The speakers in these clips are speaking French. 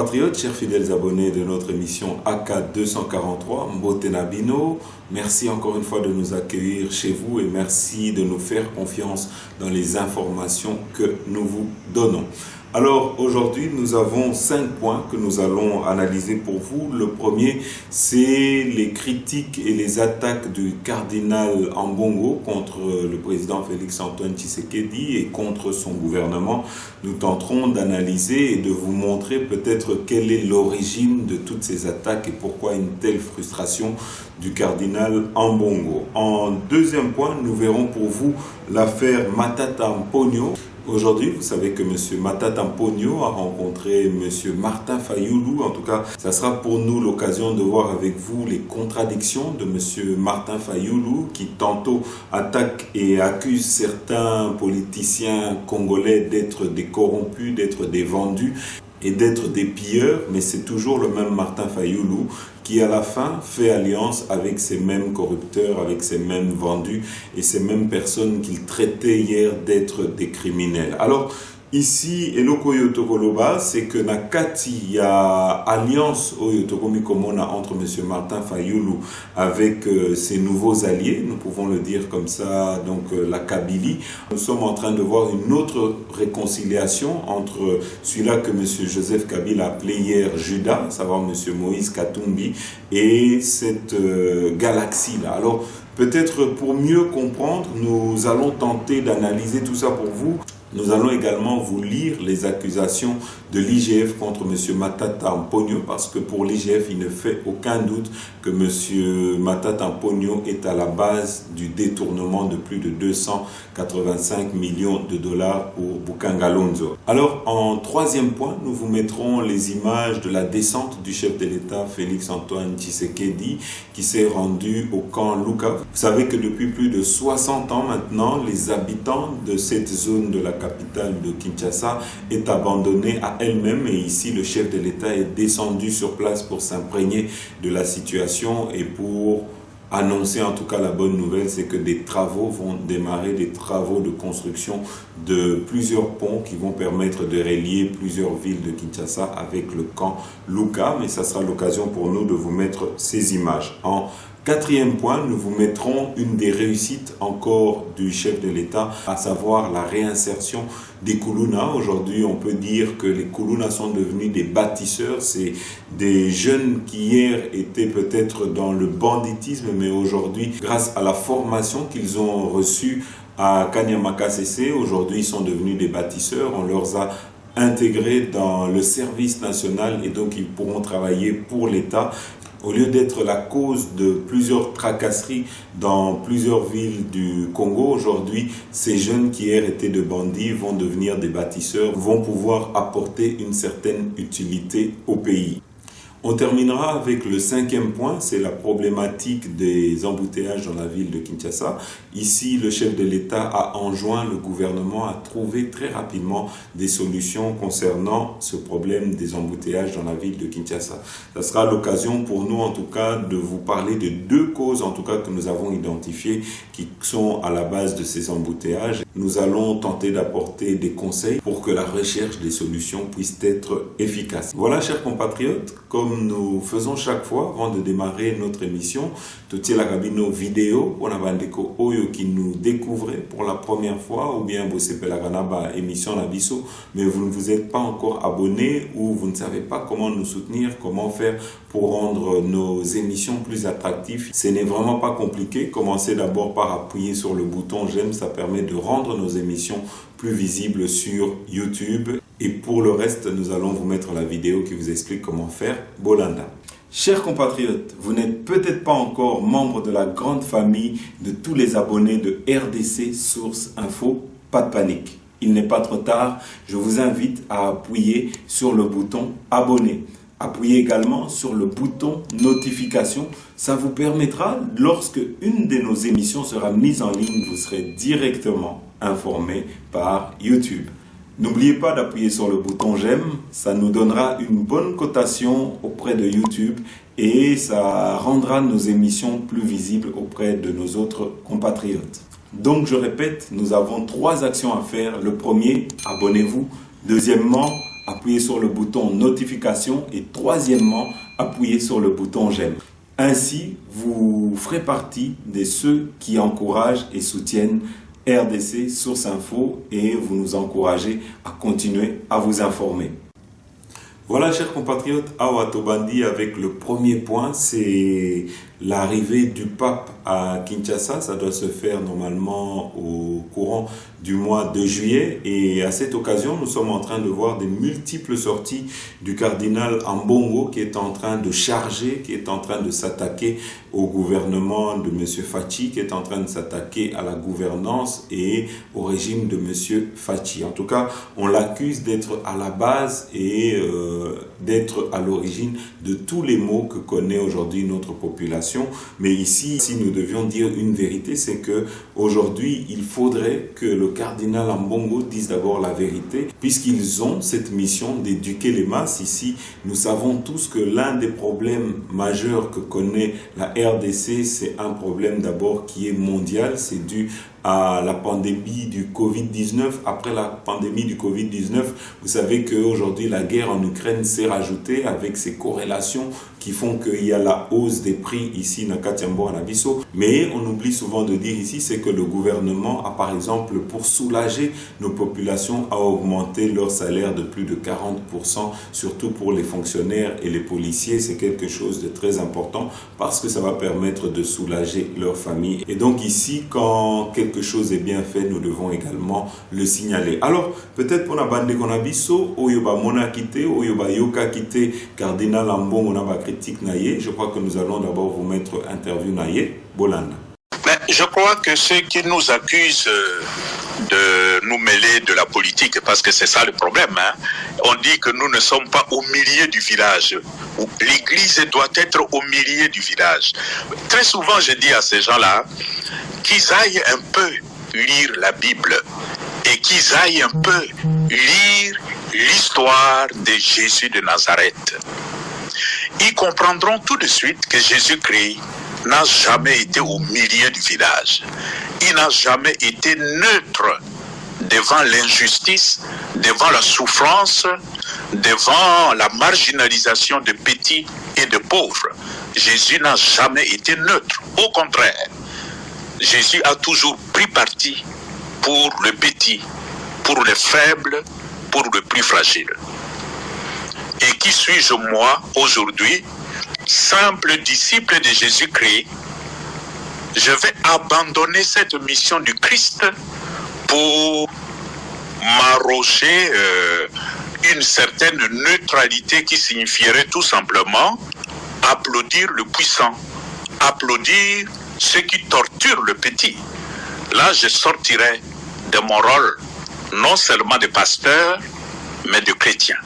compatriotes, chers fidèles abonnés de notre émission AK 243, Mbote Nabino, merci encore une fois de nous accueillir chez vous et merci de nous faire confiance dans les informations que nous vous donnons. Alors aujourd'hui, nous avons 5 points que nous allons analyser pour vous. Le premier, c'est les critiques et les attaques du cardinal Ambongo contre le président Félix-Antoine Tshisekedi et contre son gouvernement. Nous tenterons d'analyser et de vous montrer peut-être quelle est l'origine de toutes ces attaques et pourquoi une telle frustration du cardinal Ambongo. En deuxième point, nous verrons pour vous l'affaire Matata Mponyo. Aujourd'hui, vous savez que M. Matata Mponyo a rencontré M. Martin Fayulu. En tout cas, ça sera pour nous l'occasion de voir avec vous les contradictions de M. Martin Fayulu qui tantôt attaque et accuse certains politiciens congolais d'être des corrompus, d'être des vendus et d'être des pilleurs, mais c'est toujours le même Martin Fayulu qui à la fin fait alliance avec ces mêmes corrupteurs, avec ces mêmes vendus et ces mêmes personnes qu'il traitait hier d'être des criminels. Alors ici, Eloko Yotokoloba, c'est que Nakati, il y a alliance au Yotokomi Komona entre M. Martin Fayulu avec ses nouveaux alliés, nous pouvons le dire comme ça, donc la Kabylie. Nous sommes en train de voir une autre réconciliation entre celui-là que M. Joseph Kabila a appelé hier Judas, à savoir M. Moïse Katumbi, et cette galaxie-là. Alors, peut-être pour mieux comprendre, nous allons tenter d'analyser tout ça pour vous. Nous allons également vous lire les accusations de l'IGF contre M. Matata Mponyo parce que pour l'IGF, il ne fait aucun doute que M. Matata Mponyo est à la base du détournement de plus de 285 millions de dollars pour Bukangalonzo. Alors, en troisième point, nous vous mettrons les images de la descente du chef de l'État Félix-Antoine Tshisekedi qui s'est rendu au camp Luka. Vous savez que depuis plus de 60 ans maintenant, les habitants de cette zone de la capitale de Kinshasa est abandonnée à elle-même et ici le chef de l'État est descendu sur place pour s'imprégner de la situation et pour annoncer en tout cas la bonne nouvelle, c'est que des travaux vont démarrer, des travaux de construction de plusieurs ponts qui vont permettre de relier plusieurs villes de Kinshasa avec le camp Luka, mais ça sera l'occasion pour nous de vous mettre ces images. En quatrième point, nous vous mettrons une des réussites encore du chef de l'État, à savoir la réinsertion des Koulouna. Aujourd'hui, on peut dire que les Koulouna sont devenus des bâtisseurs. C'est des jeunes qui hier étaient peut-être dans le banditisme, mais aujourd'hui, grâce à la formation qu'ils ont reçue à Kanyamaka CC, aujourd'hui, ils sont devenus des bâtisseurs. On leur a intégrés dans le service national et donc ils pourront travailler pour l'État. Au lieu d'être la cause de plusieurs tracasseries dans plusieurs villes du Congo, aujourd'hui, ces jeunes qui hier étaient de bandits vont devenir des bâtisseurs, vont pouvoir apporter une certaine utilité au pays. On terminera avec le cinquième point, c'est la problématique des embouteillages dans la ville de Kinshasa. Ici, le chef de l'État a enjoint le gouvernement à trouver très rapidement des solutions concernant ce problème des embouteillages dans la ville de Kinshasa. Ça sera l'occasion pour nous, en tout cas, de vous parler de 2 causes, en tout cas, que nous avons identifiées, qui sont à la base de ces embouteillages. Nous allons tenter d'apporter des conseils pour que la recherche des solutions puisse être efficace. Voilà, chers compatriotes, comme nous faisons chaque fois avant de démarrer notre émission, tout la cabine vidéo pour la bandeko oyo qui nous découvrez pour la première fois ou bien vous s'appelez la émission Nabiso, mais vous ne vous êtes pas encore abonné ou vous ne savez pas comment nous soutenir, comment faire pour rendre nos émissions plus attractives. Ce n'est vraiment pas compliqué. Commencez d'abord par appuyer sur le bouton j'aime, ça permet de rendre nos émissions plus visibles sur YouTube. Et pour le reste, nous allons vous mettre la vidéo qui vous explique comment faire Bolanda. Chers compatriotes, vous n'êtes peut-être pas encore membre de la grande famille de tous les abonnés de RDC Source Info. Pas de panique, il n'est pas trop tard. Je vous invite à appuyer sur le bouton abonner. Appuyez également sur le bouton notification. Ça vous permettra, lorsque une de nos émissions sera mise en ligne, vous serez directement informé par YouTube. N'oubliez pas d'appuyer sur le bouton j'aime, ça nous donnera une bonne cotation auprès de YouTube et ça rendra nos émissions plus visibles auprès de nos autres compatriotes. Donc je répète, nous avons 3 actions à faire. Le premier, abonnez-vous. Deuxièmement, appuyez sur le bouton notification et troisièmement, appuyez sur le bouton j'aime. Ainsi, vous ferez partie de ceux qui encouragent et soutiennent RDC Source Info et vous nous encouragez à continuer à vous informer. Voilà, chers compatriotes, Awa Tobandi avec le premier point, c'est l'arrivée du pape à Kinshasa. Ça doit se faire normalement au courant du mois de juillet. Et à cette occasion, nous sommes en train de voir des multiples sorties du cardinal Ambongo qui est en train de charger, qui est en train de s'attaquer au gouvernement de M. Fachi, qui est en train de s'attaquer à la gouvernance et au régime de M. Fachi. En tout cas, on l'accuse d'être à la base et d'être à l'origine de tous les maux que connaît aujourd'hui notre population. Mais ici, si nous devions dire une vérité, c'est que aujourd'hui, il faudrait que le cardinal Ambongo dise d'abord la vérité, puisqu'ils ont cette mission d'éduquer les masses. Ici, nous savons tous que l'un des problèmes majeurs que connaît la RDC, c'est un problème d'abord qui est mondial, c'est dû à la pandémie du Covid-19. Après la pandémie du Covid-19, vous savez qu'aujourd'hui, la guerre en Ukraine s'est rajoutée avec ces corrélations qui font qu'il y a la hausse des prix ici, Nakatiambo, Anabiso. Mais on oublie souvent de dire ici, c'est que le gouvernement a, par exemple, pour soulager nos populations, a augmenté leur salaire de plus de 40%, surtout pour les fonctionnaires et les policiers. C'est quelque chose de très important parce que ça va permettre de soulager leurs familles. Et donc ici, quand quelque chose est bien fait, nous devons également le signaler. Alors, peut-être pour la bande Konabiso, Oyoba Mona Kite, Oyoba Yoka Kite, Cardinal Ambongo Naba critique Naye. Je crois que nous allons d'abord vous mettre interview Naye. Bolanda. Mais je crois que ceux qui nous accusent de nous mêler de la politique, parce que c'est ça le problème, hein. On dit que nous ne sommes pas au milieu du village. L'église doit être au milieu du village. Très souvent, je dis à ces gens-là qu'ils aillent un peu lire la Bible et qu'ils aillent un peu lire l'histoire de Jésus de Nazareth. Ils comprendront tout de suite que Jésus-Christ n'a jamais été au milieu du village. Il n'a jamais été neutre devant l'injustice, devant la souffrance, devant la marginalisation de petits et de pauvres. Jésus n'a jamais été neutre. Au contraire, Jésus a toujours pris parti pour le petit, pour le faible, pour le plus fragile. Et qui suis-je moi aujourd'hui, simple disciple de Jésus-Christ? Je vais abandonner cette mission du Christ pour m'arroger une certaine neutralité qui signifierait tout simplement applaudir le puissant, applaudir ceux qui torturent le petit. Là, je sortirai de mon rôle, non seulement de pasteur, mais de chrétien.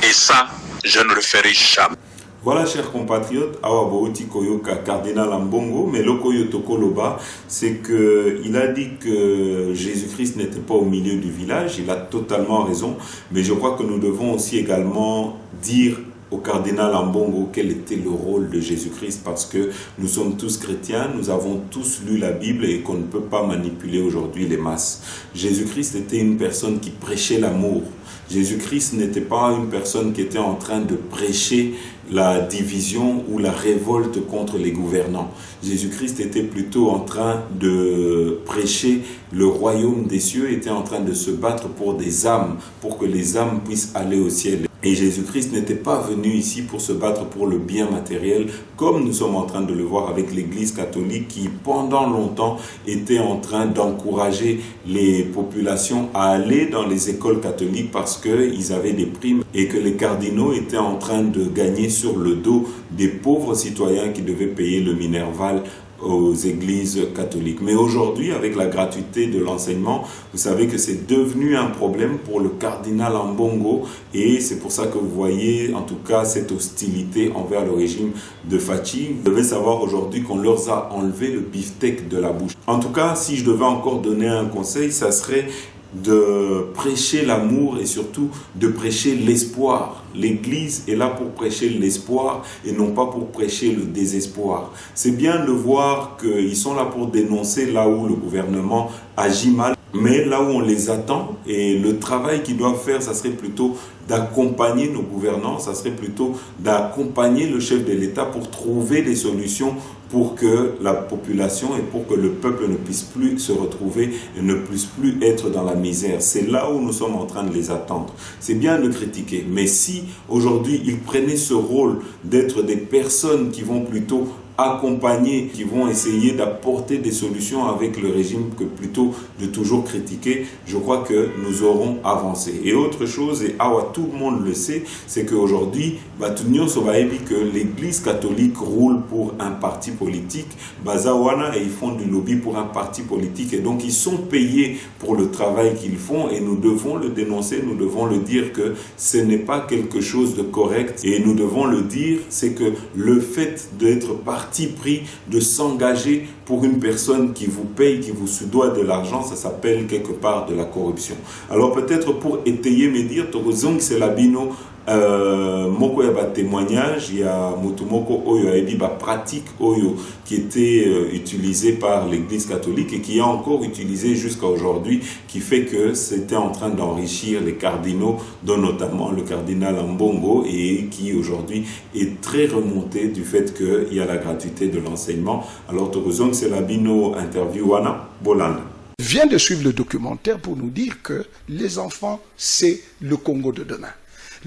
Et ça, je ne le ferai jamais. Voilà, chers compatriotes, Awabouti Koyoka, Cardinal Ambongo, mais le Koyoto Koloba, c'est qu'il a dit que Jésus-Christ n'était pas au milieu du village. Il a totalement raison, mais je crois que nous devons aussi également dire au cardinal Ambongo quel était le rôle de Jésus-Christ, parce que nous sommes tous chrétiens, nous avons tous lu la Bible et qu'on ne peut pas manipuler aujourd'hui les masses. Jésus-Christ était une personne qui prêchait l'amour. Jésus-Christ n'était pas une personne qui était en train de prêcher la division ou la révolte contre les gouvernants. Jésus-Christ était plutôt en train de prêcher le royaume des cieux, était en train de se battre pour des âmes, pour que les âmes puissent aller au ciel. Et Jésus-Christ n'était pas venu ici pour se battre pour le bien matériel, comme nous sommes en train de le voir avec l'Église catholique qui, pendant longtemps, était en train d'encourager les populations à aller dans les écoles catholiques parce qu'ils avaient des primes et que les cardinaux étaient en train de gagner sur le dos des pauvres citoyens qui devaient payer le minerval aux églises catholiques. Mais aujourd'hui, avec la gratuité de l'enseignement, vous savez que c'est devenu un problème pour le cardinal Ambongo et c'est pour ça que vous voyez en tout cas cette hostilité envers le régime de Fachi. Vous devez savoir aujourd'hui qu'on leur a enlevé le beefsteak de la bouche. En tout cas, si je devais encore donner un conseil, ça serait de prêcher l'amour et surtout de prêcher l'espoir. l'Église est là pour prêcher l'espoir et non pas pour prêcher le désespoir. C'est bien de voir qu'ils sont là pour dénoncer là où le gouvernement agit mal, mais là où on les attend, et le travail qu'ils doivent faire, ça serait plutôt d'accompagner nos gouvernants, ça serait plutôt d'accompagner le chef de l'État pour trouver des solutions pour que la population et pour que le peuple ne puisse plus se retrouver et ne puisse plus être dans la misère. C'est là où nous sommes en train de les attendre. C'est bien de critiquer, mais si aujourd'hui ils prenaient ce rôle d'être des personnes qui vont plutôt accompagner, qui vont essayer d'apporter des solutions avec le régime que plutôt de toujours critiquer, je crois que nous aurons avancé. Et autre chose, et tout le monde le sait, c'est qu'aujourd'hui, que l'Église catholique roule pour un parti politique, Bazawana, et ils font du lobby pour un parti politique, et donc ils sont payés pour le travail qu'ils font, et nous devons le dénoncer, nous devons le dire que ce n'est pas quelque chose de correct, et nous devons le dire, c'est que le fait d'être parti pris, de s'engager pour une personne qui vous paye, qui vous doit de l'argent, ça s'appelle quelque part de la corruption. Alors peut-être pour étayer mes dires, Torozong Selabino, moko ya ba témoignage, il y a Motumoko Oyo Aebi ba pratique Oyo qui était utilisée par l'Église catholique et qui est encore utilisée jusqu'à aujourd'hui, qui fait que c'était en train d'enrichir les cardinaux, dont notamment le cardinal Ambongo, et qui aujourd'hui est très remonté du fait qu'il y a la gratuité de l'enseignement. Alors Torozong Selabino interview Wana Bolanda vient de suivre le documentaire pour nous dire que les enfants, c'est le Congo de demain.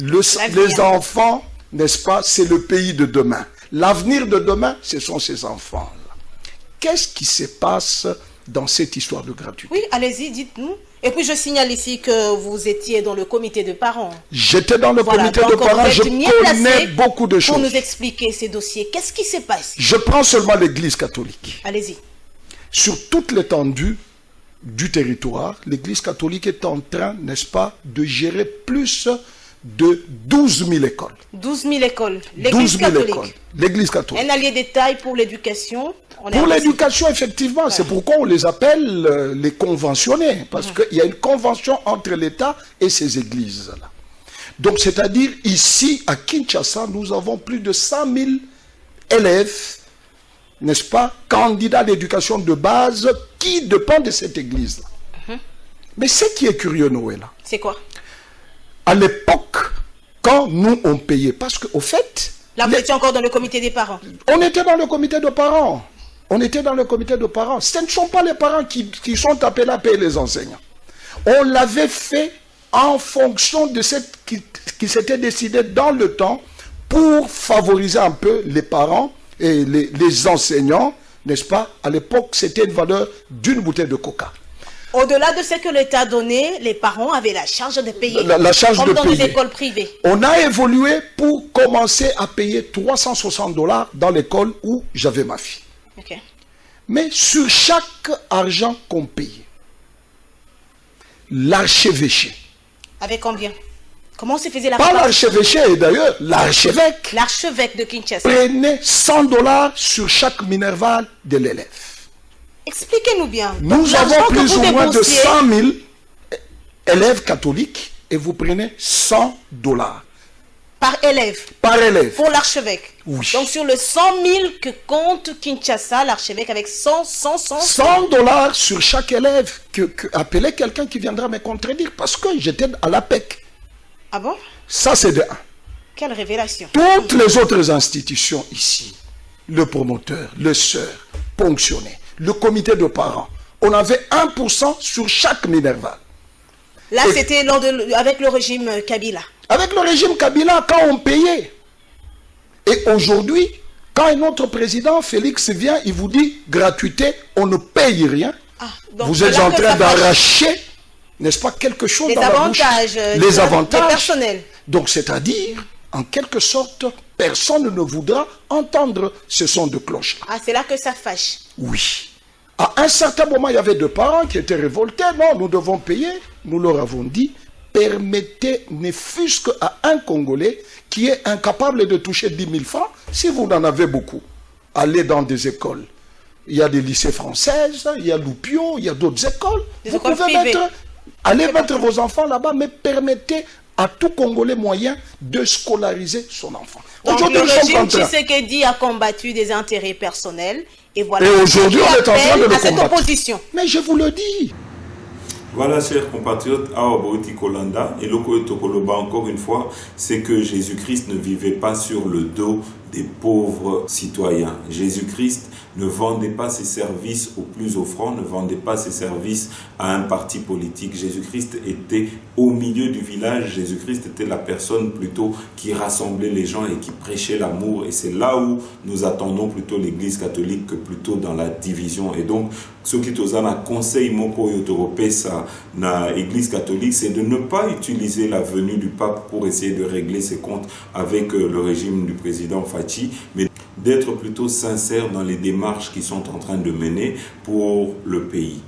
Les enfants, n'est-ce pas, c'est le pays de demain. L'avenir de demain, ce sont ces enfants-là. Qu'est-ce qui se passe dans cette histoire de gratuité? Oui, allez-y, dites-nous. Et puis je signale ici que vous étiez dans le comité de parents. J'étais dans le comité de parents, je connais beaucoup de choses. Pour nous expliquer ces dossiers, qu'est-ce qui se passe? Je prends seulement l'Église catholique. Allez-y. Sur toute l'étendue du territoire, l'Église catholique est en train, n'est-ce pas, de gérer plus de 12 000 écoles. 12 000 écoles. L'Église catholique. L'Église catholique. Un allié de taille pour l'éducation. Pour l'éducation, effectivement. Ouais. C'est pourquoi on les appelle les conventionnés. Parce qu'il y a une convention entre l'État et ces églises-là. Donc, c'est-à-dire, ici, à Kinshasa, nous avons plus de 100 000 élèves, n'est-ce pas, candidats d'éducation de base qui dépendent de cette église-là. Mais ce qui est curieux, Noël, c'est quoi? À l'époque, quand nous on payait, parce qu'au fait... Là, vous étiez encore dans le comité des parents. On était dans le comité de parents. On était dans le comité de parents. Ce ne sont pas les parents qui sont appelés à payer les enseignants. On l'avait fait en fonction de ce qui s'était décidé dans le temps pour favoriser un peu les parents et les enseignants, n'est-ce pas? À l'époque, c'était une valeur d'une bouteille de coca. Au-delà de ce que l'État donnait, les parents avaient la charge de payer. La charge comme de dans payer. les écoles privées. On a évolué pour commencer à payer 360 $ dans l'école où j'avais ma fille. Okay. Mais sur chaque argent qu'on payait, l'archevêché. Avec combien? Comment se faisait la Pas l'archevêché, et d'ailleurs, l'archevêque. L'archevêque de Kinshasa. Prenait 100 $ sur chaque minerval de l'élève. Expliquez-nous bien. Nous avons plus ou moins de 100 000 élèves catholiques et vous prenez 100 $. Par élève? Par élève. Pour l'archevêque? Oui. Donc sur le 100 000 que compte Kinshasa, l'archevêque avec 100 $ sur chaque élève. Appelez quelqu'un qui viendra me contredire parce que j'étais à l'APEC. Ah bon? Ça c'est de 1. Quelle révélation. Toutes les autres institutions ici, le promoteur, le sœur, ponctionné, le comité de parents, on avait 1% sur chaque minerval. Là, c'était avec le régime Kabila. Avec le régime Kabila, quand on payait. Et aujourd'hui, quand un autre président, Félix, vient, il vous dit gratuité, on ne paye rien. Vous êtes en train d'arracher, n'est-ce pas, quelque chose dans la bouche. Les avantages personnels. Donc, c'est-à-dire, en quelque sorte, personne ne voudra entendre ce son de cloche. Ah, c'est là que ça fâche. Oui. À un certain moment, il y avait deux parents qui étaient révoltés. Non, nous devons payer. Nous leur avons dit, permettez, ne fût-ce qu'à un Congolais qui est incapable de toucher 10 000 francs, si vous en avez beaucoup, allez dans des écoles. Il y a des lycées françaises, il y a Loupio, il y a d'autres écoles. Vous pouvez allez mettre vos enfants là-bas, mais permettez à tout Congolais moyen de scolariser son enfant. Donc Aujourd'hui, le nous sommes régime en train. Tshisekedi a combattu des intérêts personnels et voilà. Et aujourd'hui, on est en train de le à cette combattre. opposition. Mais je vous le dis. Voilà, chers compatriotes, Awaboiti Kolanda, et Loko Tokoloba, encore une fois, c'est que Jésus-Christ ne vivait pas sur le dos des pauvres citoyens. Jésus-Christ ne vendait pas ses services aux plus offrants, ne vendait pas ses services à un parti politique. Jésus-Christ était au milieu du village. Jésus-Christ était la personne plutôt qui rassemblait les gens et qui prêchait l'amour. Et c'est là où nous attendons plutôt l'Église catholique que plutôt dans la division. Et donc, ce qui est un conseil moko yotoropesa na Église catholique, c'est de ne pas utiliser la venue du pape pour essayer de régler ses comptes avec le régime du président Fachi, mais d'être plutôt sincère dans les démarches qu'ils sont en train de mener pour le pays.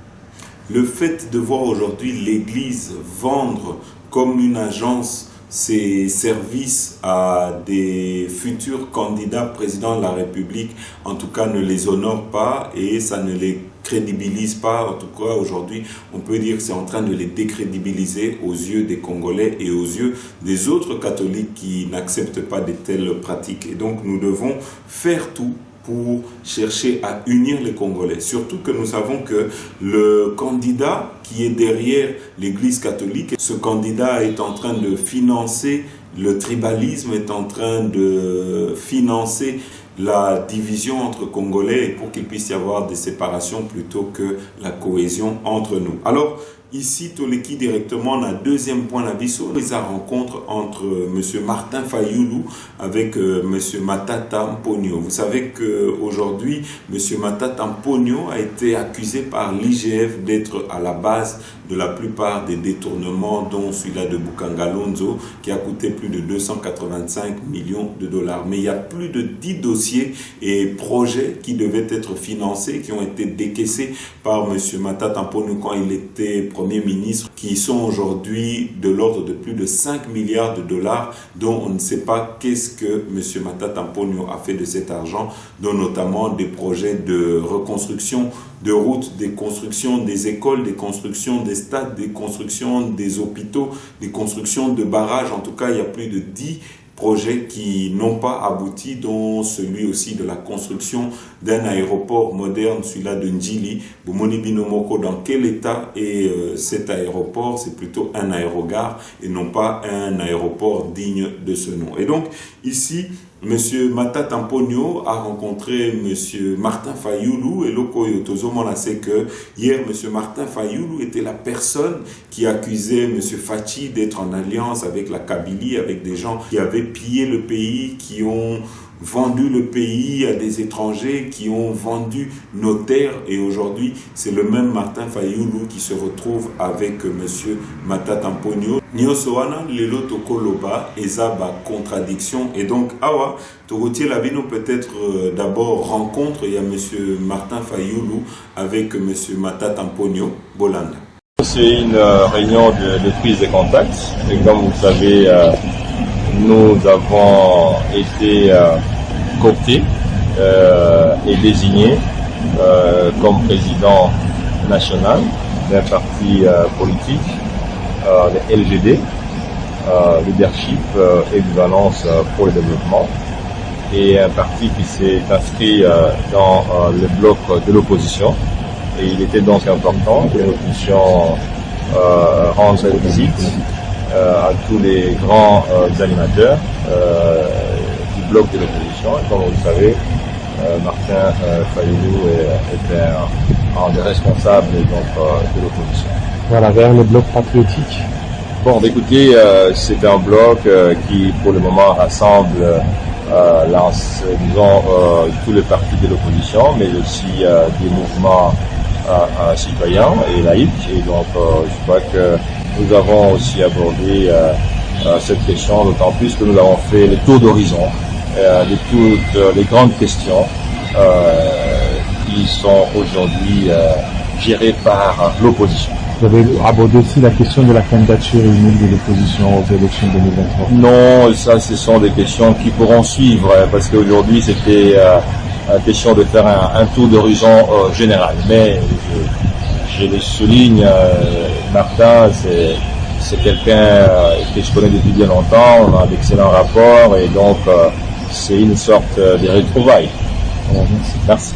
Le fait de voir aujourd'hui l'Église vendre comme une agence ses services à des futurs candidats présidents de la République, en tout cas, ne les honore pas et ça ne les crédibilise pas. En tout cas, aujourd'hui, on peut dire que c'est en train de les décrédibiliser aux yeux des Congolais et aux yeux des autres catholiques qui n'acceptent pas de telles pratiques. Et donc, nous devons faire tout pour chercher à unir les Congolais. Surtout que nous savons que le candidat qui est derrière l'Église catholique, ce candidat est en train de financer le tribalisme, est en train de financer la division entre Congolais et pour qu'il puisse y avoir des séparations plutôt que la cohésion entre nous. Alors, ici, Toleki directement, on a deuxième point d'avis, la rencontre entre M. Martin Fayulu avec M. Matata Mponyo. Vous savez qu'aujourd'hui, M. Matata Mponyo a été accusé par l'IGF d'être à la base de la plupart des détournements, dont celui-là de Bukangalonzo, qui a coûté plus de 285 millions de dollars. Mais il y a plus de 10 dossiers et projets qui devaient être financés, qui ont été décaissés par M. Matata Mponyo quand il était Premier ministre, qui sont aujourd'hui de l'ordre de plus de 5 milliards de dollars, dont on ne sait pas qu'est-ce que M. Matata Mponyo a fait de cet argent, dont notamment des projets de reconstruction de routes, des constructions des écoles, des constructions des stades, des constructions des hôpitaux, des constructions de barrages. En tout cas, il y a plus de 10 projets qui n'ont pas abouti, dont celui aussi de la construction d'un aéroport moderne, celui-là de Ndjili. Boumoni Binomoko, dans quel état est cet aéroport? C'est plutôt un aérogare et non pas un aéroport digne de ce nom. Et donc, ici, M. Matata Mponyo a rencontré M. Martin Fayulu et Lokoyo Tozomona sait que hier, M. Martin Fayulu était la personne qui accusait M. Fachi d'être en alliance avec la Kabylie, avec des gens qui avaient pillé le pays, qui ont vendu le pays à des étrangers, qui ont vendu nos terres. Et aujourd'hui, c'est le même Martin Fayulu qui se retrouve avec M. Matata Mponyo. Nyosoana, Lelo Tokoloba, Ezaba, contradiction. Et donc, Awa, Torotier Labino peut-être d'abord rencontre, il y a M. Martin Fayulu avec M. Matata Mponyo, Bolanda. C'est une réunion de prise de contact. Et comme vous le savez, nous avons été cooptés et désignés comme président national d'un parti politique, le LGD, Leadership et Gouvernance pour le développement, et un parti qui s'est inscrit dans le bloc de l'opposition. Et il était donc important que nous puissions rendre visite à tous les grands animateurs du bloc de l'opposition. Et comme vous le savez, Martin Fayulu était un des responsables donc, de l'opposition. Voilà, vers le bloc patriotique. Bon, écoutez, c'est un bloc qui, pour le moment, rassemble, disons, tous les partis de l'opposition, mais aussi des mouvements citoyens et laïcs. Et donc, je crois que nous avons aussi abordé cette question, d'autant plus que nous avons fait le tour d'horizon de toutes les grandes questions qui sont aujourd'hui gérées par l'opposition. Vous avez abordé aussi la question de la candidature unique de l'opposition aux élections 2023. Non, ça, ce sont des questions qui pourront suivre, parce qu'aujourd'hui, c'était une question de faire un tour d'horizon général. Mais je le souligne, Martin, c'est quelqu'un que je connais depuis bien longtemps, on a d'excellents rapports et donc c'est une sorte de retrouvailles. Merci.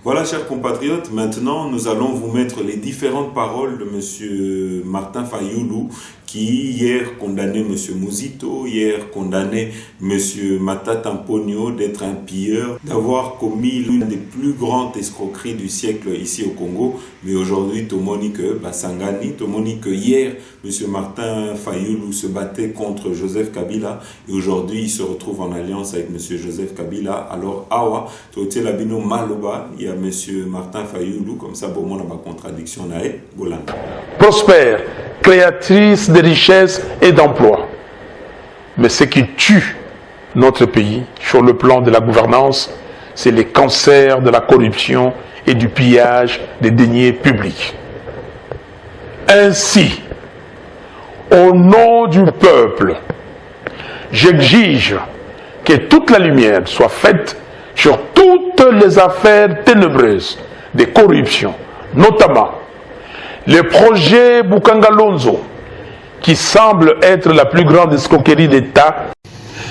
Voilà, chers compatriotes, maintenant nous allons vous mettre les différentes paroles de M. Martin Fayulu qui hier condamnait M. Mouzito, hier condamnait M. Matata Mponyo d'être un pilleur, d'avoir commis l'une des plus grandes escroqueries du siècle ici au Congo. Mais aujourd'hui, Tomoni que Basangani, Tomoni que hier, M. Martin Fayulu se battait contre Joseph Kabila et aujourd'hui il se retrouve en alliance avec M. Joseph Kabila. Alors, Awa, Totie Labino Maloba, il y a M. Martin Fayulu, comme ça, bon, on a ma contradiction là, Bolan. Prospère, créatrice de richesses et d'emplois. Mais ce qui tue notre pays sur le plan de la gouvernance, c'est les cancers de la corruption et du pillage des deniers publics. Ainsi, au nom du peuple, j'exige que toute la lumière soit faite sur toutes les affaires ténébreuses de corruption, notamment le projet Bukangalonzo, qui semble être la plus grande escroquerie d'État.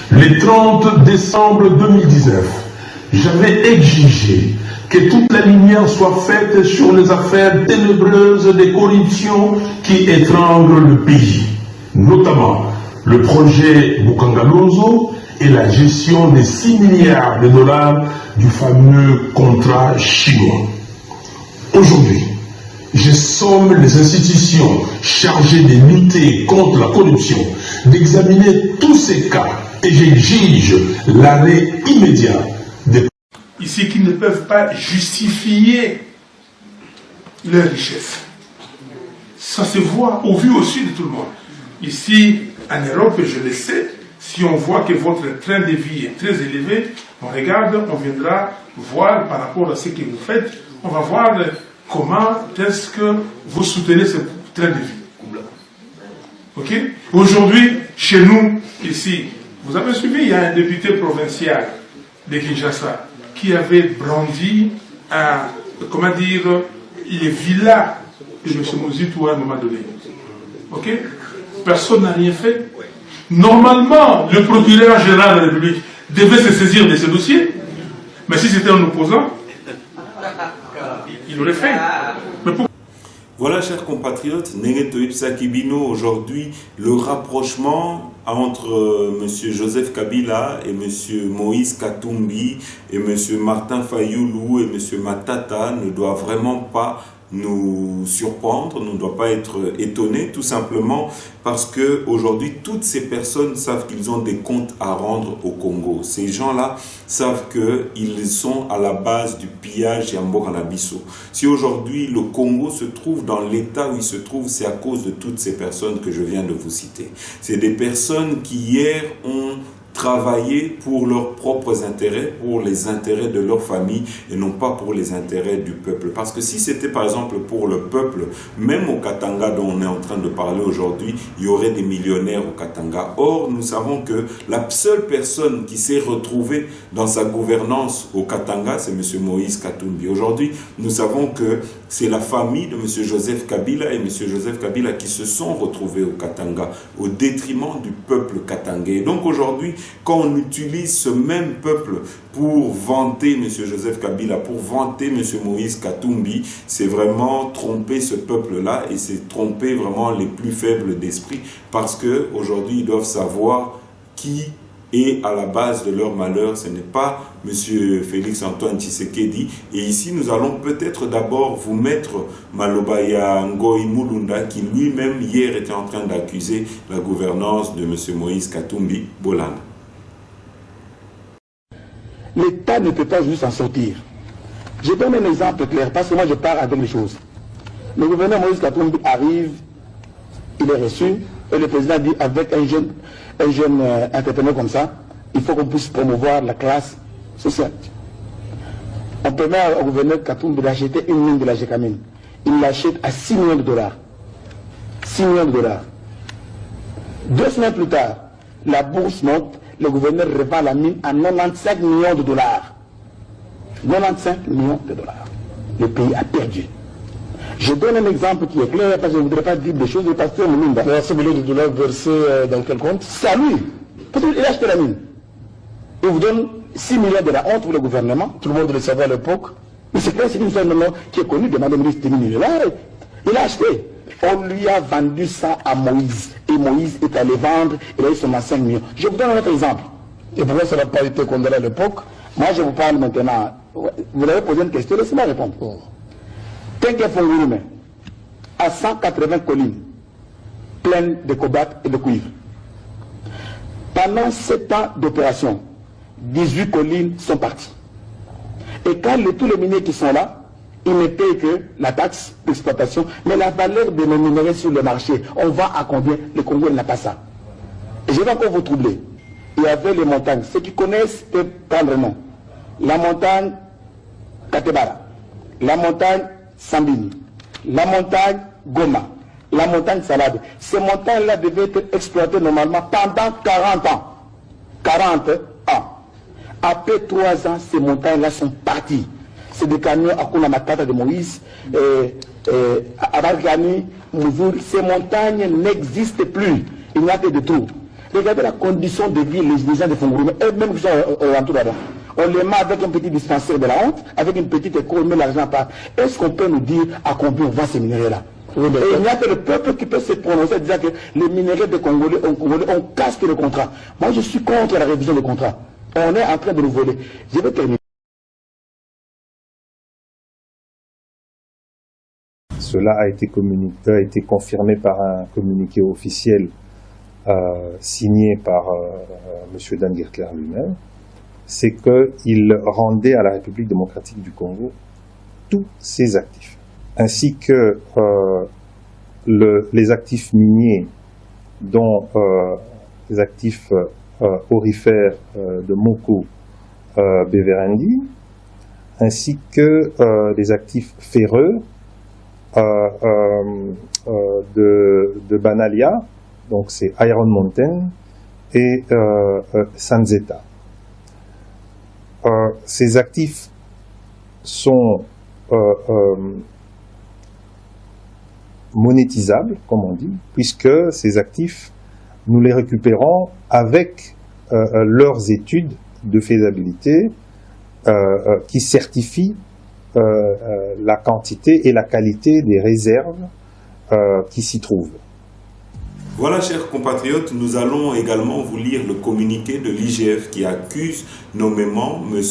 Le 30 décembre 2019, j'avais exigé que toute la lumière soit faite sur les affaires ténébreuses de corruption qui étranglent le pays, notamment le projet Bukangalonzo et la gestion des 6 milliards de dollars du fameux contrat chinois. Aujourd'hui, je somme les institutions chargées de lutter contre la corruption d'examiner tous ces cas et j'exige l'arrêt immédiat des... Ici qui ne peuvent pas justifier leur richesse. Ça se voit au vu aussi de tout le monde. Ici, en Europe, je le sais, si on voit que votre train de vie est très élevé, on regarde, on viendra voir par rapport à ce que vous faites, on va voir comment est-ce que vous soutenez ce train de vie. Ok? Aujourd'hui, chez nous, ici, vous avez suivi, il y a un député provincial de Kinshasa qui avait brandi les villas de M. Mouzito à un moment donné. Ok? Personne n'a rien fait. Normalement, le procureur général de la République devait se saisir de ce dossier, mais si c'était un opposant, il aurait fait. Mais pour... Voilà, chers compatriotes, Negeto Ipsakibino, aujourd'hui, le rapprochement entre M. Joseph Kabila et M. Moïse Katumbi et M. Martin Fayulu et M. Matata ne doit vraiment pas nous surprendre, ne doit pas être étonné, tout simplement parce que aujourd'hui toutes ces personnes savent qu'ils ont des comptes à rendre au Congo. Ces gens-là savent qu'ils sont à la base du pillage et Mbokanabiso. Si aujourd'hui le Congo se trouve dans l'état où il se trouve, c'est à cause de toutes ces personnes que je viens de vous citer. C'est des personnes qui hier ont travailler pour leurs propres intérêts, pour les intérêts de leur famille et non pas pour les intérêts du peuple. Parce que si c'était par exemple pour le peuple, même au Katanga dont on est en train de parler aujourd'hui, il y aurait des millionnaires au Katanga. Or, nous savons que la seule personne qui s'est retrouvée dans sa gouvernance au Katanga, c'est M. Moïse Katumbi. Aujourd'hui, nous savons que c'est la famille de M. Joseph Kabila et M. Joseph Kabila qui se sont retrouvés au Katanga au détriment du peuple katangais. Donc aujourd'hui, quand on utilise ce même peuple pour vanter M. Joseph Kabila, pour vanter M. Moïse Katumbi, c'est vraiment tromper ce peuple-là et c'est tromper vraiment les plus faibles d'esprit parce qu'aujourd'hui, ils doivent savoir qui est à la base de leur malheur. Ce n'est pas M. Félix-Antoine Tshisekedi. Et ici, nous allons peut-être d'abord vous mettre Malobaya Ngoï Mulunda qui lui-même hier était en train d'accuser la gouvernance de M. Moïse Katumbi Bolan. L'État ne peut pas juste s'en sortir. Je donne un exemple clair, parce que moi je pars avec les choses. Le gouverneur Moïse Katumbi arrive, il est reçu, et le président dit avec un jeune entrepreneur comme ça, il faut qu'on puisse promouvoir la classe sociale. On permet au gouverneur Katumbi d'acheter une mine de la Gécamine. Il l'achète à 6 millions de dollars. 6 millions de dollars. 2 semaines plus tard, la bourse monte, le gouverneur revend la mine à 95 millions de dollars. 95 millions de dollars. Le pays a perdu. Je donne un exemple qui est clair, parce que je ne voudrais pas dire des choses du pasteur Moulinda. Mais ce million de dollars versé dans quel compte? C'est à lui. Parce qu'il a acheté la mine. Il vous donne 6 millions de la honte pour le gouvernement. Tout le monde le savait à l'époque. Mais c'est clair, c'est une histoire qui est connue de Mme ministre de Mine. Il a acheté. On lui a vendu ça à Moïse. Et Moïse est allé vendre, il a eu seulement 5 millions. Je vous donne un autre exemple. Et pourquoi ça n'a pas été condamné à l'époque? Moi, je vous parle maintenant. Vous avez posé une question, laissez-moi répondre. Tengue Fongurume, à 180 collines, pleines de cobaltes et de cuivre. Pendant 7 ans d'opération, 18 collines sont parties. Et quand tous les miniers qui sont là, ils ne payent que la taxe d'exploitation, mais la valeur de nos minerais sur le marché, on vend à combien? Le Congo n'a pas ça. Et je vais encore vous troubler. Il y avait les montagnes. Ceux qui connaissent peuvent prendre le nom. La montagne Katebara, la montagne Sambini, la montagne Goma, la montagne Salade. Ces montagnes-là devaient être exploitées normalement pendant 40 ans. 40 ans. Après 3 ans, ces montagnes-là sont parties. C'est des camions à Kuna Matata de Moïse, Abargani, Mouzoul. Ces montagnes n'existent plus. Il n'y a que des trous. Regardez la condition de vie des gens de Fongourou, eux-mêmes qui sont au retour là-bas. On les met avec un petit dispensaire de la honte, avec une petite école, on met l'argent par. Est-ce qu'on peut nous dire à combien on vend ces minéraux-là? Et il n'y a que le peuple qui peut se prononcer, dire que les minéraux de Congolais, on casse le contrat. Moi, je suis contre la révision des contrats. On est en train de nous voler. Je vais terminer. Cela a été confirmé par un communiqué officiel signé par M. Dan Gertler lui-même. C'est qu'il rendait à la République démocratique du Congo tous ses actifs, ainsi que les actifs miniers, dont les actifs aurifères de Moko Beverendi, ainsi que les actifs ferreux de Banalia, donc c'est Iron Mountain et Sanzeta. Ces actifs sont monétisables, comme on dit, puisque ces actifs, nous les récupérons avec leurs études de faisabilité qui certifient la quantité et la qualité des réserves qui s'y trouvent. Voilà, chers compatriotes, nous allons également vous lire le communiqué de l'IGF qui accuse nommément M.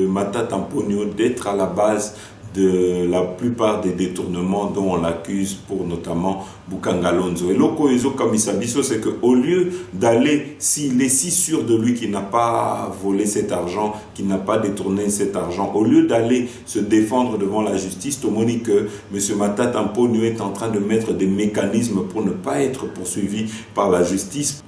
Matata Mponyo d'être à la base de la plupart des détournements dont on l'accuse pour notamment Bukanga Lonzo. Et l'Okoezo Kamisabiso, c'est qu'au lieu d'aller, s'il est si sûr de lui qu'il n'a pas volé cet argent, qu'il n'a pas détourné cet argent, au lieu d'aller se défendre devant la justice, tout le monde dit que M. Matata Mponyo est en train de mettre des mécanismes pour ne pas être poursuivi par la justice,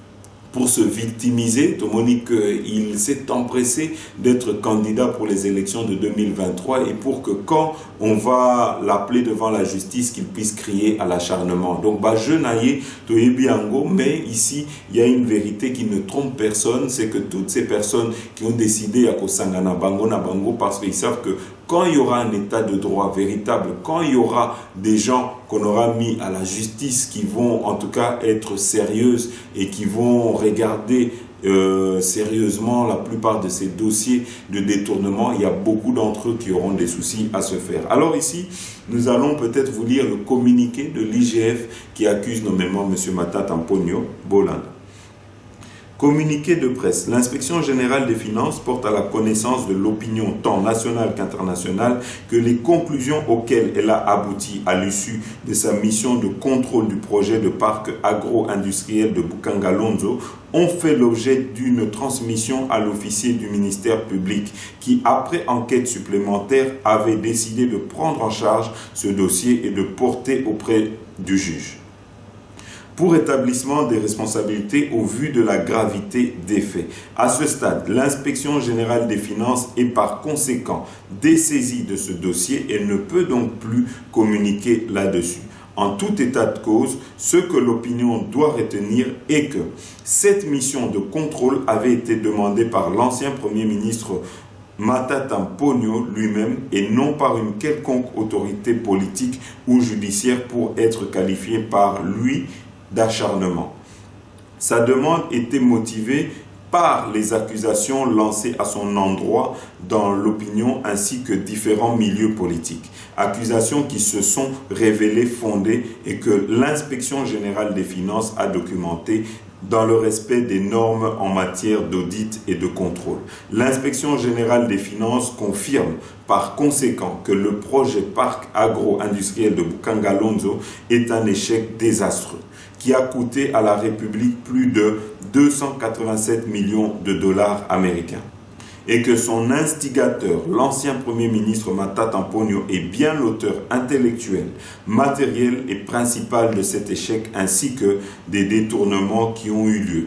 pour se victimiser. Tout le monde dit qu'il s'est empressé d'être candidat pour les élections de 2023 et pour que quand on va l'appeler devant la justice, qu'il puisse crier à l'acharnement. Donc, je n'aille Toyebiango, mais ici, il y a une vérité qui ne trompe personne, c'est que toutes ces personnes qui ont décidé à Kosangana Bango na Bango parce qu'ils savent que quand il y aura un état de droit véritable, quand il y aura des gens qu'on aura mis à la justice qui vont en tout cas être sérieuses et qui vont regarder sérieusement la plupart de ces dossiers de détournement, il y a beaucoup d'entre eux qui auront des soucis à se faire. Alors ici, nous allons peut-être vous lire le communiqué de l'IGF qui accuse nommément M. Matata Mponyo Bolanda. Communiqué de presse. L'inspection générale des finances porte à la connaissance de l'opinion tant nationale qu'internationale que les conclusions auxquelles elle a abouti à l'issue de sa mission de contrôle du projet de parc agro-industriel de Bukanga Lonzo ont fait l'objet d'une transmission à l'officier du ministère public qui, après enquête supplémentaire, avait décidé de prendre en charge ce dossier et de porter auprès du juge pour établissement des responsabilités au vu de la gravité des faits. À ce stade, l'inspection générale des finances est par conséquent dessaisie de ce dossier et ne peut donc plus communiquer là-dessus. En tout état de cause, ce que l'opinion doit retenir est que cette mission de contrôle avait été demandée par l'ancien Premier ministre Matata Ponyo lui-même et non par une quelconque autorité politique ou judiciaire pour être qualifié par lui d'acharnement. Sa demande était motivée par les accusations lancées à son endroit dans l'opinion ainsi que différents milieux politiques. Accusations qui se sont révélées fondées et que l'Inspection générale des finances a documentées dans le respect des normes en matière d'audit et de contrôle. L'Inspection générale des finances confirme par conséquent que le projet parc agro-industriel de Bukanga-Lonzo est un échec désastreux qui a coûté à la République plus de 287 millions de dollars américains. Et que son instigateur, l'ancien Premier ministre Matata Ponyo, est bien l'auteur intellectuel, matériel et principal de cet échec, ainsi que des détournements qui ont eu lieu.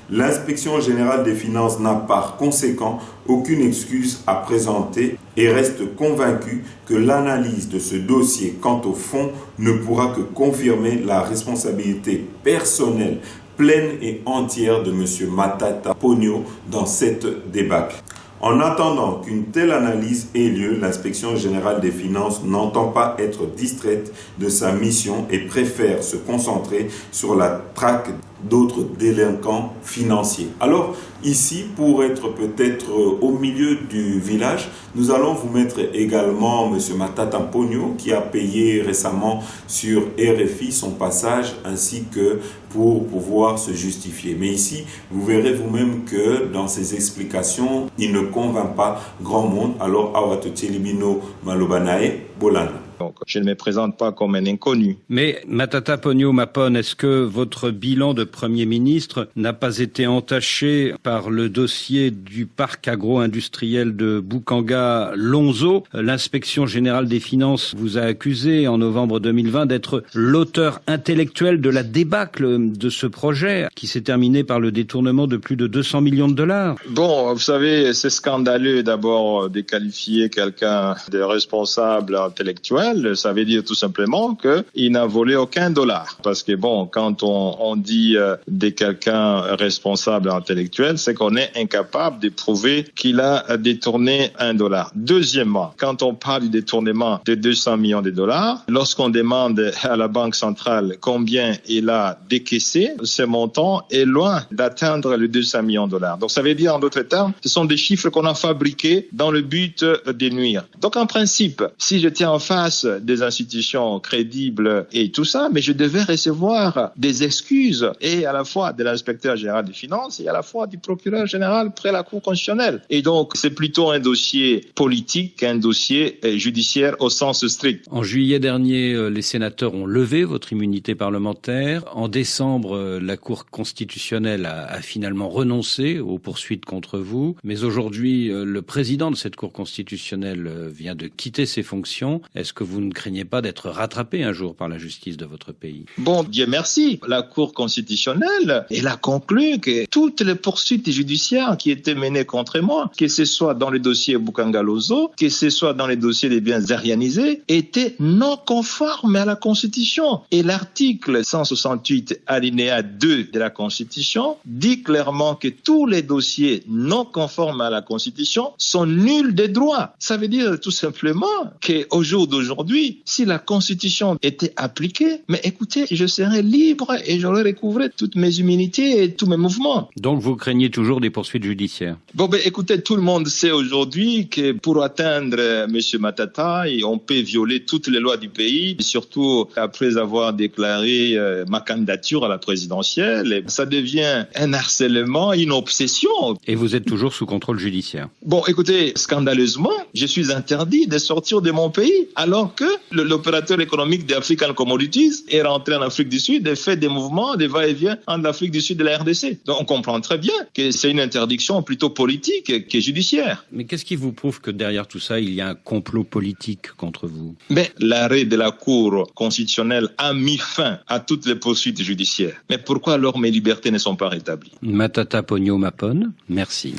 L'Inspection générale des finances n'a par conséquent aucune excuse à présenter et reste convaincue que l'analyse de ce dossier quant au fond ne pourra que confirmer la responsabilité personnelle pleine et entière de M. Matata Ponyo dans cette débâcle. En attendant qu'une telle analyse ait lieu, l'Inspection générale des finances n'entend pas être distraite de sa mission et préfère se concentrer sur la traque d'autres délinquants financiers. Alors, ici, pour être peut-être au milieu du village, nous allons vous mettre également M. Matata Ponyo qui a payé récemment sur RFI son passage ainsi que pour pouvoir se justifier. Mais ici, vous verrez vous-même que dans ses explications, il ne convainc pas grand monde. Alors, Awato Tchelibino Malobanae, Bolana. Donc, je ne me présente pas comme un inconnu. Mais Matata Ponyo Mapone, est-ce que votre bilan de Premier ministre n'a pas été entaché par le dossier du parc agro-industriel de Bukanga-Lonzo? L'Inspection générale des finances vous a accusé en novembre 2020 d'être l'auteur intellectuel de la débâcle de ce projet qui s'est terminé par le détournement de plus de 200 millions de dollars. Bon, vous savez, c'est scandaleux d'abord de qualifier quelqu'un de responsable intellectuel. Ça veut dire tout simplement qu'il n'a volé aucun dollar. Parce que bon, quand on dit de quelqu'un responsable intellectuel, c'est qu'on est incapable de prouver qu'il a détourné $1. Deuxièmement, quand on parle du détournement de 200 millions de dollars, lorsqu'on demande à la Banque centrale combien il a décaissé, ce montant est loin d'atteindre les 200 millions de dollars. Donc ça veut dire en d'autres termes, ce sont des chiffres qu'on a fabriqués dans le but de nuire. Donc en principe, si j'étais en face des institutions crédibles et tout ça, mais je devais recevoir des excuses et à la fois de l'inspecteur général des finances et à la fois du procureur général près la Cour constitutionnelle. Et donc, c'est plutôt un dossier politique qu'un dossier judiciaire au sens strict. En juillet dernier, les sénateurs ont levé votre immunité parlementaire. En décembre, la Cour constitutionnelle a finalement renoncé aux poursuites contre vous. Mais aujourd'hui, le président de cette Cour constitutionnelle vient de quitter ses fonctions. Est-ce que vous ne craignez pas d'être rattrapé un jour par la justice de votre pays? Bon, Dieu merci. La Cour constitutionnelle, elle a conclu que toutes les poursuites judiciaires qui étaient menées contre moi, que ce soit dans le dossier Bukanga-Lonzo, que ce soit dans les dossiers des biens arianisés, étaient non conformes à la Constitution. Et l'article 168 alinéa 2 de la Constitution dit clairement que tous les dossiers non conformes à la Constitution sont nuls de droit. Ça veut dire tout simplement qu'au jour d'aujourd'hui, si la Constitution était appliquée, mais écoutez, je serais libre et j'aurais recouvré toutes mes immunités et tous mes mouvements. Donc vous craignez toujours des poursuites judiciaires? Bon, ben écoutez, tout le monde sait aujourd'hui que pour atteindre M. Matata, on peut violer toutes les lois du pays, surtout après avoir déclaré ma candidature à la présidentielle. Et ça devient un harcèlement, une obsession. Et vous êtes toujours sous contrôle judiciaire? Bon, écoutez, scandaleusement, je suis interdit de sortir de mon pays alors que l'opérateur économique d'African Commodities est rentré en Afrique du Sud et fait des mouvements, des va-et-vient entre l'Afrique du Sud et la RDC. Donc on comprend très bien que c'est une interdiction plutôt politique que judiciaire. Mais qu'est-ce qui vous prouve que derrière tout ça, il y a un complot politique contre vous? Mais l'arrêt de la Cour constitutionnelle a mis fin à toutes les poursuites judiciaires. Mais pourquoi alors mes libertés ne sont pas rétablies? Matata Ponyo Mapone, merci.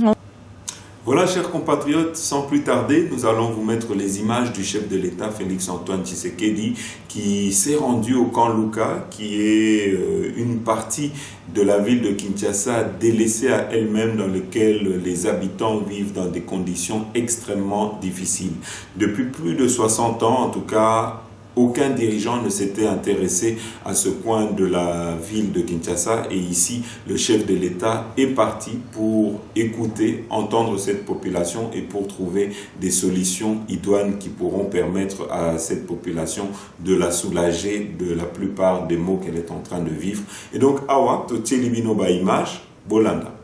Voilà, chers compatriotes, sans plus tarder, nous allons vous mettre les images du chef de l'État, Félix-Antoine Tshisekedi, qui s'est rendu au camp Luka, qui est une partie de la ville de Kinshasa délaissée à elle-même, dans lequel les habitants vivent dans des conditions extrêmement difficiles. Depuis plus de 60 ans, en tout cas, aucun dirigeant ne s'était intéressé à ce coin de la ville de Kinshasa, et ici, le chef de l'État est parti pour écouter, entendre cette population et pour trouver des solutions idoines qui pourront permettre à cette population de la soulager de la plupart des maux qu'elle est en train de vivre. Et donc, awa, to tchelibino ba image, bolanda.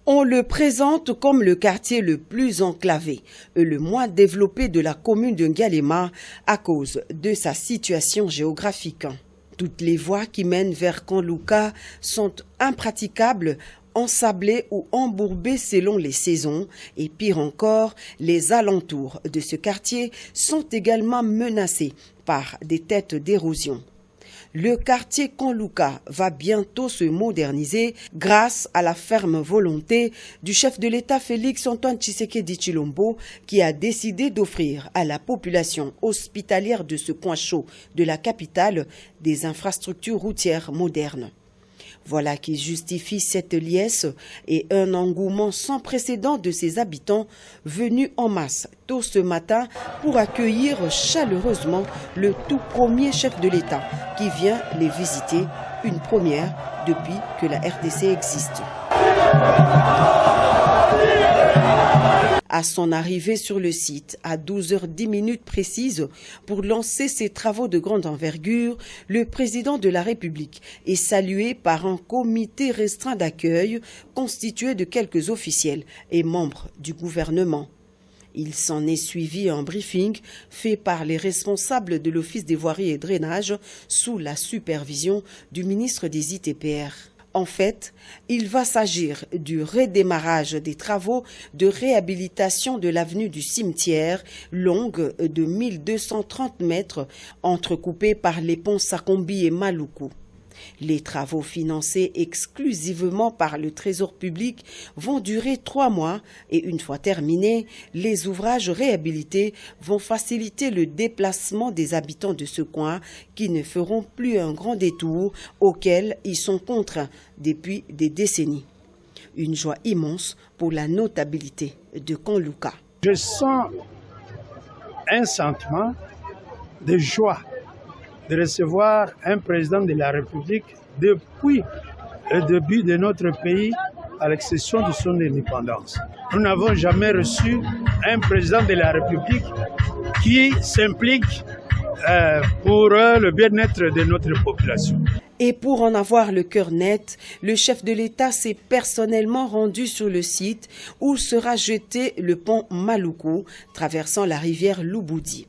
On le présente comme le quartier le plus enclavé et le moins développé de la commune de Ngalema à cause de sa situation géographique. Toutes les voies qui mènent vers Camp Luka sont impraticables, ensablées ou embourbées selon les saisons, et pire encore, les alentours de ce quartier sont également menacés par des têtes d'érosion. Le quartier Camp Luka va bientôt se moderniser grâce à la ferme volonté du chef de l'État Félix-Antoine Tshisekedi Tshilombo, qui a décidé d'offrir à la population hospitalière de ce coin chaud de la capitale des infrastructures routières modernes. Voilà qui justifie cette liesse et un engouement sans précédent de ses habitants venus en masse tôt ce matin pour accueillir chaleureusement le tout premier chef de l'État qui vient les visiter, une première depuis que la RDC existe. À son arrivée sur le site, à 12h10 précises, pour lancer ses travaux de grande envergure, le président de la République est salué par un comité restreint d'accueil constitué de quelques officiels et membres du gouvernement. Il s'en est suivi un briefing fait par les responsables de l'Office des voiries et drainage sous la supervision du ministre des ITPR. En fait, il va s'agir du redémarrage des travaux de réhabilitation de l'avenue du cimetière, longue de 1230 mètres, entrecoupée par les ponts Sakombi et Maluku. Les travaux financés exclusivement par le Trésor public vont durer 3 mois et une fois terminés, les ouvrages réhabilités vont faciliter le déplacement des habitants de ce coin qui ne feront plus un grand détour auquel ils sont contraints depuis des décennies. Une joie immense pour la notabilité de Camp Luka. Je sens un sentiment de joie de recevoir un président de la République depuis le début de notre pays à l'exception de son indépendance. Nous n'avons jamais reçu un président de la République qui s'implique pour le bien-être de notre population. Et pour en avoir le cœur net, le chef de l'État s'est personnellement rendu sur le site où sera jeté le pont Maluku, traversant la rivière Lubudi.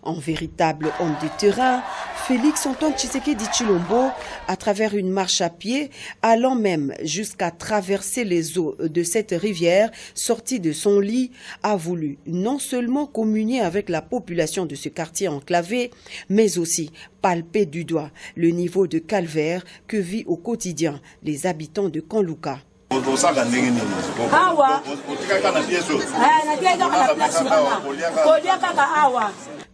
En véritable homme de terrain, Félix-Antoine Tshisekedi Tshilombo, à travers une marche à pied, allant même jusqu'à traverser les eaux de cette rivière, sorti de son lit, a voulu non seulement communier avec la population de ce quartier enclavé, mais aussi palper du doigt le niveau de calvaire que vit au quotidien les habitants de Camp Luka.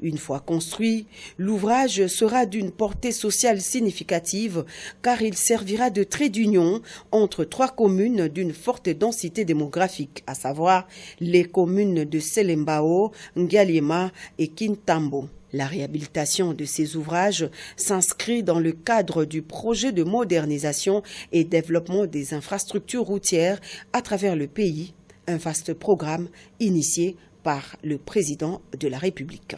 Une fois construit, l'ouvrage sera d'une portée sociale significative car il servira de trait d'union entre 3 communes d'une forte densité démographique, à savoir les communes de Selembao, Ngalema et Kintambo. La réhabilitation de ces ouvrages s'inscrit dans le cadre du projet de modernisation et développement des infrastructures routières à travers le pays, un vaste programme initié par le président de la République.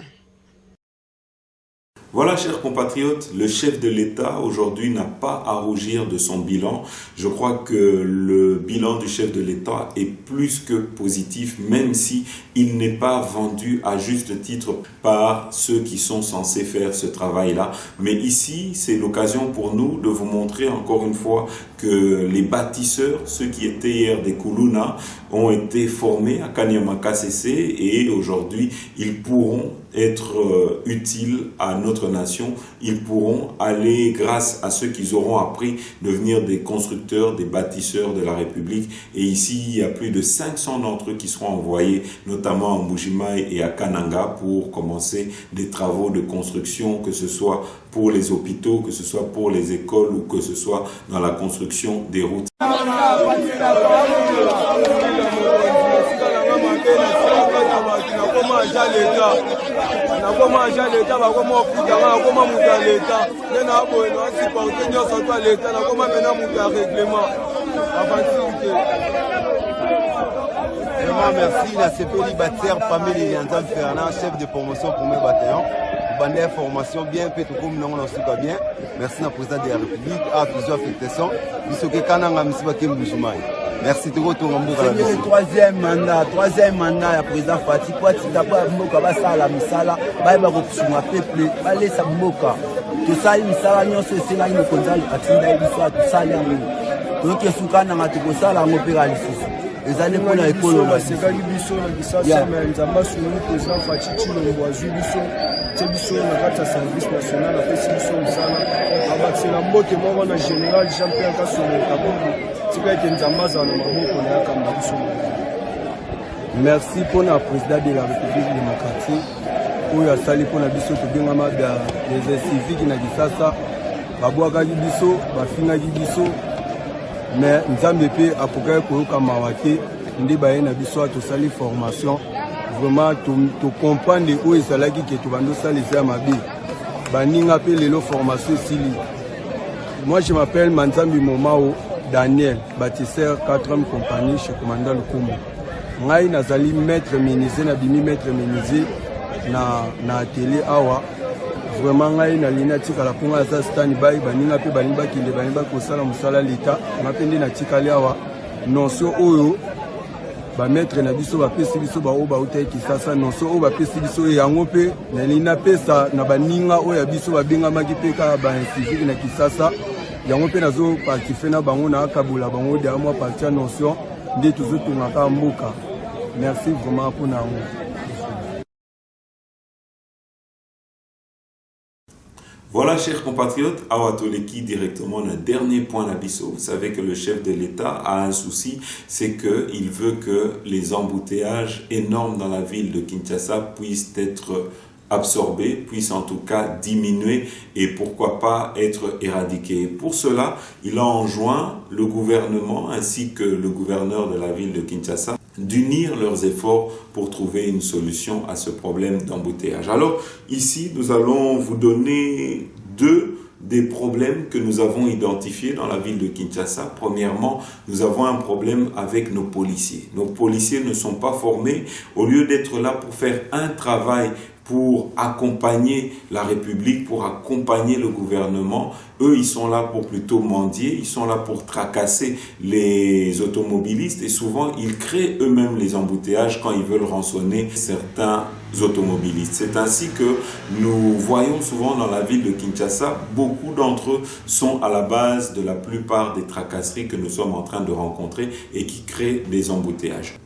Voilà, chers compatriotes, le chef de l'État aujourd'hui n'a pas à rougir de son bilan. Je crois que le bilan du chef de l'État est plus que positif, même si il n'est pas vendu à juste titre par ceux qui sont censés faire ce travail-là. Mais ici, c'est l'occasion pour nous de vous montrer encore une fois que les bâtisseurs, ceux qui étaient hier des Kuluna, ont été formés à Kanyama KCC et aujourd'hui ils pourront être utiles à notre nation. Ils pourront aller, grâce à ceux qu'ils auront appris, devenir des constructeurs, des bâtisseurs de la République. Et ici, il y a plus de 500 d'entre eux qui seront envoyés, notamment à Mbujimaï et à Kananga, pour commencer des travaux de construction, que ce soit pour les hôpitaux, que ce soit pour les écoles ou que ce soit dans la construction des routes. Merci, la CPI Batière, Pamela Yanzam Fernand, chef de promotion pour mes bataillons. Bandé formation bien, peut tout comme non, on bien. Merci à président de la République, à plusieurs affectations. Il se fait Kananga Msibake Mbujimaï. Merci de retour en Mboka. C'est le troisième mandat, le président Fatih, quoi, tu n'as pas Mboka, la misala, bah, bah, repoussuma, peuple, bah, laisse à Mboka. Tout ça, misala, n'y a ce sénat, il me condamne, à Tinda, il soit tout ça, les amis. Donc, il y a ce qu'on a tout ça, la mopéra, les années pour la école. C'est quand il y a mais nous avons soumis le président Fatih, c'est biso na kati ya service national apesi biso mosala abakisela mbote moko na général Jean-Pierre Kasongo Kabongo tika ete nzambe azala na maboko na yakamba biso. Merci pour le président de la République démocratique oyo asali mpona biso tobengama des civiques na kisasa babwakaki biso bafingaki biso mais nzambe mpe akokaki koyoka mawa te nde baye na biso tosali formation vraiment to comprendre où ezalaki ke tobando salisa mabe baninga pe lelo formation esili. Moi je m'appelle Manzambi Momao Daniel, bâtisseur 4e compagnie chez commandant Lukumbu. Ngai nazali maître menuisier na bimi maître menuisier na atelier awa. Vraiment ngai na lina tika la ponga za stand by baninga pe balimba kile balimba ko sala musala leta ngapende na tika le awa nonso oyo ba maître na biso ba pesi biso ba oba utai kisasa nonso oba pesi biso yango pe na lina pesa na baninga oya biso ba benga maki pe ka ba civique na kisasa yango pe nazo participer na bango na kabula bango de moi partir notion de toujours tunga ka mboka. Merci vraiment pour na Voilà, chers compatriotes, Awatoleki directement un dernier point d'Abisso. Vous savez que le chef de l'État a un souci, c'est qu'il veut que les embouteillages énormes dans la ville de Kinshasa puissent être absorbés, puissent en tout cas diminuer et pourquoi pas être éradiqués. Pour cela, il a enjoint le gouvernement ainsi que le gouverneur de la ville de Kinshasa d'unir leurs efforts pour trouver une solution à ce problème d'embouteillage. Alors ici, nous allons vous donner deux des problèmes que nous avons identifiés dans la ville de Kinshasa. Premièrement, nous avons un problème avec nos policiers. Nos policiers ne sont pas formés. Au lieu d'être là pour faire un travail pour accompagner la République, pour accompagner le gouvernement. Eux, ils sont là pour plutôt mendier, ils sont là pour tracasser les automobilistes et souvent, ils créent eux-mêmes les embouteillages quand ils veulent rançonner certains automobilistes. C'est ainsi que nous voyons souvent dans la ville de Kinshasa, beaucoup d'entre eux sont à la base de la plupart des tracasseries que nous sommes en train de rencontrer et qui créent des embouteillages.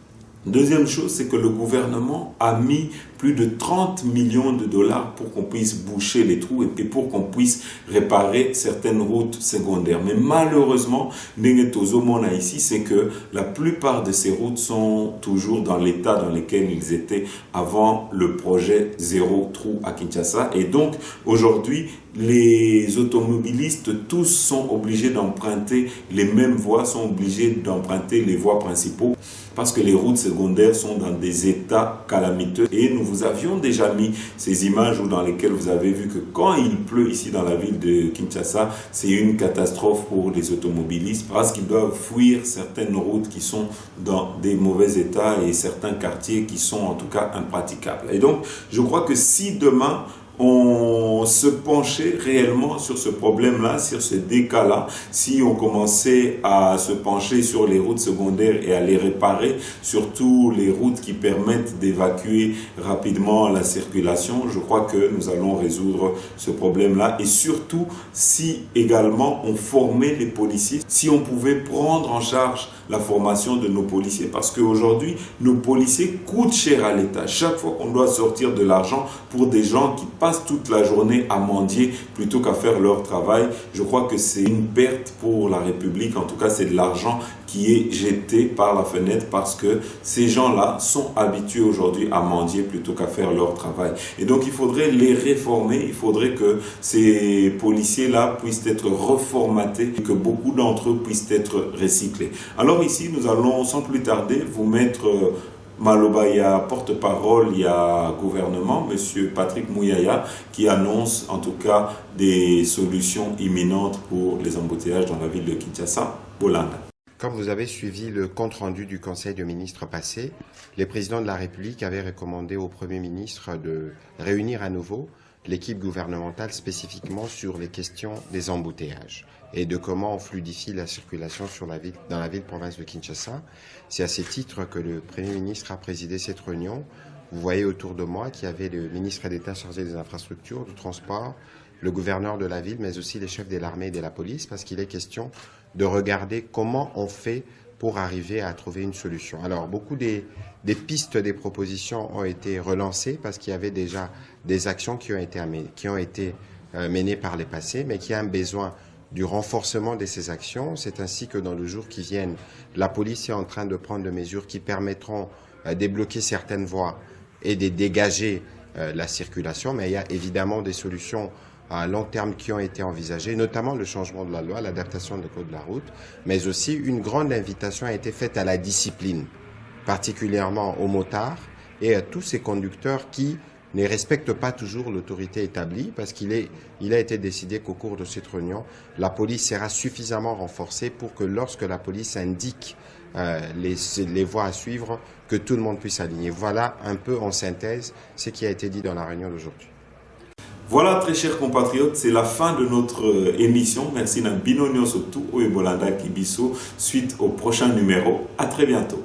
Deuxième chose, c'est que le gouvernement a mis plus de 30 millions de dollars pour qu'on puisse boucher les trous et pour qu'on puisse réparer certaines routes secondaires. Mais malheureusement, Nengetozomona ici, c'est que la plupart de ces routes sont toujours dans l'état dans lequel ils étaient avant le projet Zéro Trou à Kinshasa. Et donc, aujourd'hui, les automobilistes, tous sont obligés d'emprunter les mêmes voies, sont obligés d'emprunter les voies principaux parce que les routes secondaires sont dans des états calamiteux. Et nous vous avions déjà mis ces images dans lesquelles vous avez vu que quand il pleut ici dans la ville de Kinshasa, c'est une catastrophe pour les automobilistes parce qu'ils doivent fuir certaines routes qui sont dans des mauvais états et certains quartiers qui sont en tout cas impraticables. Et donc, je crois que si demain, on se penchait réellement sur ce problème-là, sur ce décalage, si on commençait à se pencher sur les routes secondaires et à les réparer, surtout les routes qui permettent d'évacuer rapidement la circulation, je crois que nous allons résoudre ce problème-là. Et surtout, si également on formait les policiers, si on pouvait prendre en charge la formation de nos policiers, parce qu'aujourd'hui, nos policiers coûtent cher à l'État. Chaque fois qu'on doit sortir de l'argent pour des gens qui passent toute la journée à mendier plutôt qu'à faire leur travail, je crois que c'est une perte pour la République. En tout cas, c'est de l'argent qui est jeté par la fenêtre parce que ces gens-là sont habitués aujourd'hui à mendier plutôt qu'à faire leur travail. Et donc, il faudrait les réformer, il faudrait que ces policiers-là puissent être reformatés et que beaucoup d'entre eux puissent être recyclés. Alors ici, nous allons sans plus tarder vous mettre Maloba, il y a porte-parole, il y a gouvernement, M. Patrick Mouyaya, qui annonce en tout cas des solutions imminentes pour les embouteillages dans la ville de Kinshasa, Bolanda. Comme vous avez suivi le compte-rendu du Conseil de ministres passé, les présidents de la République avaient recommandé au Premier ministre de réunir à nouveau l'équipe gouvernementale spécifiquement sur les questions des embouteillages et de comment on fluidifie la circulation dans la ville-province de Kinshasa. C'est à ce titre que le Premier ministre a présidé cette réunion. Vous voyez autour de moi qu'il y avait le ministre d'État chargé des infrastructures, du transport, le gouverneur de la ville, mais aussi les chefs de l'armée et de la police, parce qu'il est question de regarder comment on fait pour arriver à trouver une solution. Alors, beaucoup des pistes, des propositions ont été relancées parce qu'il y avait déjà des actions qui ont été menées par les passés, mais qui a un besoin du renforcement de ces actions. C'est ainsi que dans les jours qui viennent, la police est en train de prendre des mesures qui permettront de débloquer certaines voies et de dégager la circulation, mais il y a évidemment des solutions à long terme qui ont été envisagées, notamment le changement de la loi, l'adaptation du code de la route, mais aussi une grande invitation a été faite à la discipline, particulièrement aux motards et à tous ces conducteurs qui ne respectent pas toujours l'autorité établie, parce qu'il a été décidé qu'au cours de cette réunion, la police sera suffisamment renforcée pour que lorsque la police indique les voies à suivre, que tout le monde puisse aligner. Voilà un peu en synthèse ce qui a été dit dans la réunion d'aujourd'hui. Voilà, très chers compatriotes, c'est la fin de notre émission. Merci Nabino Nyosotu Oebolanda Kibiso. Suite au prochain numéro. À très bientôt.